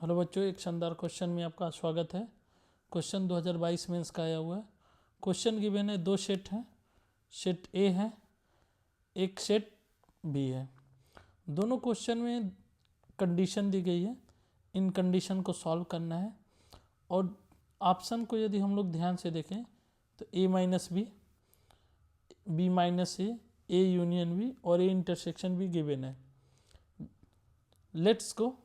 Hello बच्चों, एक शानदार क्वेश्चन में आपका स्वागत है। क्वेश्चन 2022 मेंस का आया हुआ है। क्वेश्चन गिवन है, दो सेट हैं, सेट ए है, एक सेट बी है। दोनों क्वेश्चन में कंडीशन दी गई है, इन कंडीशन को सॉल्व करना है। और ऑप्शन को यदि हम लोग ध्यान से देखें तो A minus B minus A union B और ए इंटरसेक्शन बी गिवन है। Let's go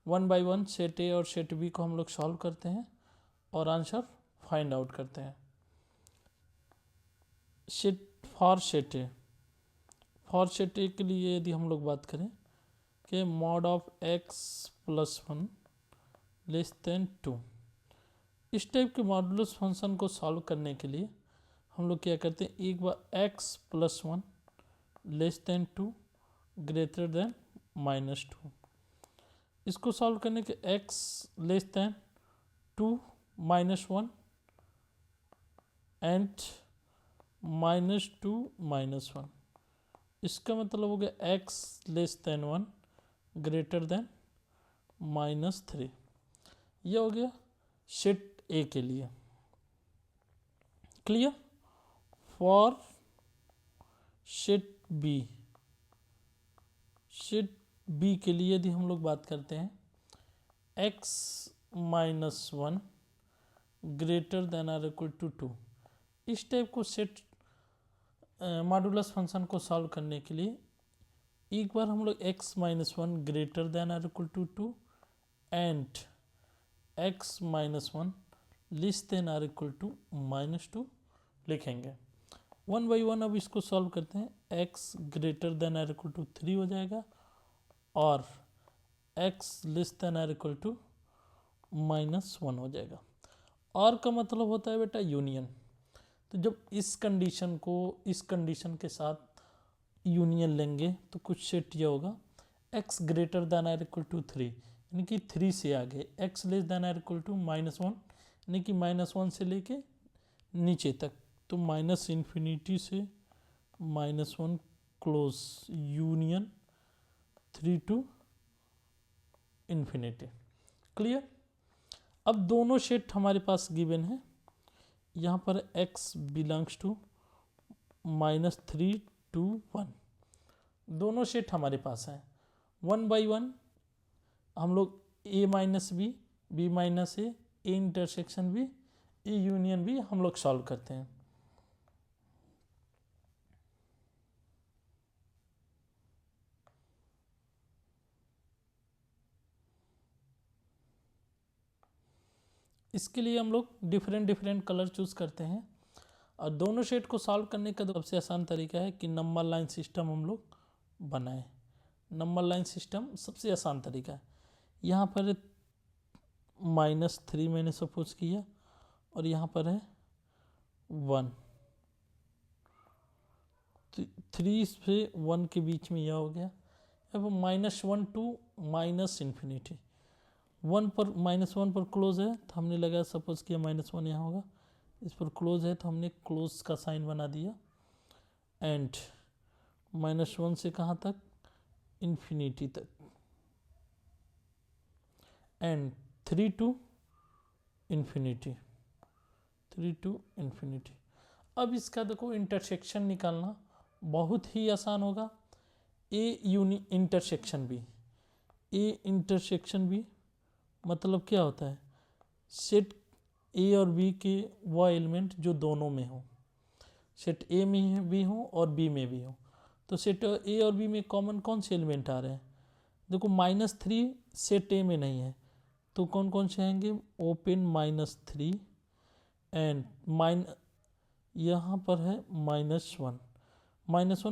one by one set A और सेट बी को हम लोग सॉल्व करते हैं और आंसर फाइंड आउट करते हैं। सेट ए के लिए यदि हम लोग बात करें कि mod of x plus 1 less then 2, इस टाइप के मॉडुलस फंक्शन को सॉल्व करने के लिए हम लोग क्या करते हैं, एक बार x plus 1 less then 2 greater than -2, इसको सॉल्व करने के x लेस देन 2 -1 एंड -2 -1, इसका मतलब हो गया x less then 1 greater then -3। यह हो गया सेट ए के लिए। क्लियर? फॉर सेट बी के लिए यदि हम लोग बात करते हैं x minus 1 greater than or equal to 2, इस टाइप को सेट मॉडुलस फंक्शन को सॉल्व करने के लिए एक बार हम लोग x minus 1 greater than or equal to 2 and x minus 1 less than or equal to -2 लिखेंगे। वन बाई वन अब इसको सॉल्व करते हैं। x greater than or equal to 3 हो जाएगा और x less than or equal to -1 हो जाएगा। और का मतलब होता है बेटा यूनियन। तो जब इस कंडीशन को इस कंडीशन के साथ यूनियन लेंगे तो कुछ सेट यह होगा, x greater than or equal to 3 यानी कि 3 से आगे, x less than or equal to -1 यानी कि -1 से लेके नीचे तक, तो माइनस इन्फिनिटी से -1 close union 3 to infinity. Clear? अब दोनों सेट हमारे पास गिवन है। यहाँ पर x बिलोंग्स टू -3 to 1, दोनों सेट हमारे पास हैं। वन बाई वन हम लोग a minus B minus A intersection B, A union B हम लोग सॉल्व करते हैं। इसके लिए हम लोग डिफरेंट कलर चूज करते हैं और दोनों सेट को सॉल्व करने का सबसे आसान तरीका है कि नंबर लाइन सिस्टम हम लोग बनाएं। नंबर लाइन सिस्टम सबसे आसान तरीका है। यहाँ पर -3 मैंने सपोज किया और यहाँ पर है 1, 3 से 1 के बीच में यह हो गया। अब -1 टू ∞, 1 पर क्लोज है तो हमने लगा सपोज किया -1 यहाँ होगा, इस पर क्लोज है तो हमने क्लोज का साइन बना दिया एंड -1 से कहाँ तक, इन्फिनिटी तक एंड 3 टू इन्फिनिटी। अब इसका देखो इंटरसेक्शन निकालना बहुत ही आसान होगा। ए इंटरसेक्शन बी मतलब क्या होता है, सेट ए और बी के वह एलिमेंट जो दोनों में हो, सेट ए में भी हो और बी में भी हो। तो सेट ए और बी में कॉमन कौन से एलिमेंट आ रहे हैं, देखो -3 सेट ए में नहीं है तो कौन कौन से आएंगे, ओपन -3 एंड यहाँ पर है -1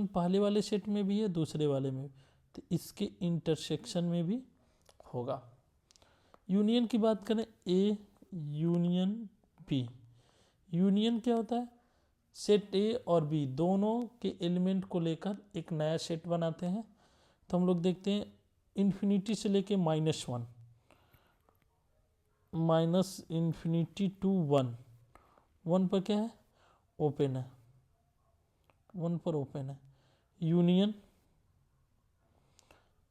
पहले वाले सेट में भी है, दूसरे वाले में, तो इसके इंटरसेक्शन में भी होगा। यूनियन की बात करें, ए यूनियन बी, यूनियन क्या होता है, सेट ए और बी दोनों के एलिमेंट को लेकर एक नया सेट बनाते हैं। तो हम लोग देखते हैं इन्फिनिटी से लेके -1 -इन्फिनिटी टू 1 पर क्या है, ओपन है, 1 पर ओपन है, union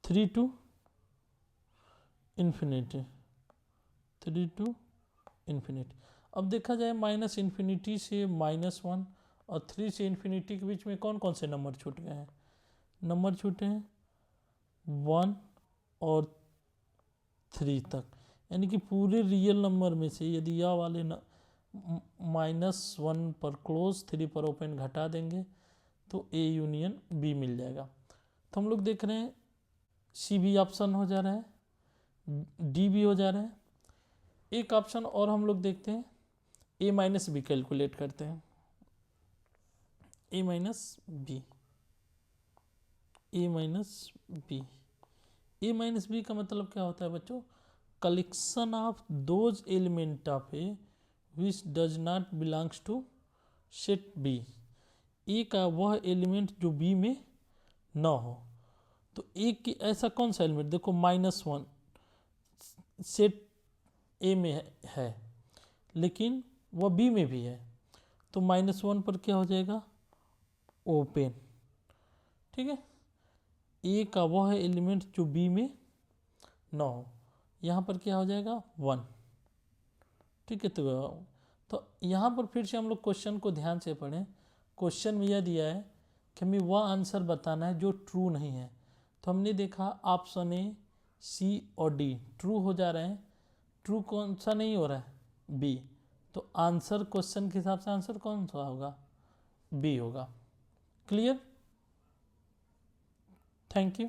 3 to infinity 3 to infinity. अब देखा जाए माइनस इन्फिनिटी से -1 और 3 से इन्फिनिटी के बीच में कौन कौन से नंबर छूट गए हैं? नंबर छूटे हैं 1 और 3 तक, यानी कि पूरे रियल नंबर में से यदि यह वाले -1 पर क्लोज 3 पर ओपन घटा देंगे तो ए यूनियन बी मिल जाएगा। तो हम लोग देख रहे हैं सी भी ऑप्शन हो जा रहा है, डी भी हो जा रहा है। एक ऑप्शन और हम लोग देखते हैं, ए माइनस बी कैलकुलेट करते हैं। A minus B, A minus B, A minus B का मतलब क्या होता है बच्चों? Collection of those element of A which does not belongs to set B. A का वह एलिमेंट जो बी में ना हो। तो ए की ऐसा कौन सा एलिमेंट, देखो -1 सेट ए में है लेकिन वह बी में भी है, तो -1 पर क्या हो जाएगा? ओपन। ठीक है, ए का वह एलिमेंट जो बी में ना हो, यहाँ पर क्या हो जाएगा? 1। ठीक है, तो यहाँ पर फिर से हम लोग क्वेश्चन को ध्यान से पढ़ें। क्वेश्चन में यह दिया है कि हमें वह आंसर बताना है जो ट्रू नहीं है। तो हमने देखा ऑप्शन ए, सी और डी ट्रू हो जा रहे हैं। ट्रू कौन सा नहीं हो रहा है? बी। तो आंसर क्वेश्चन के हिसाब से आंसर कौन सा होगा? बी होगा। क्लियर? Thank you.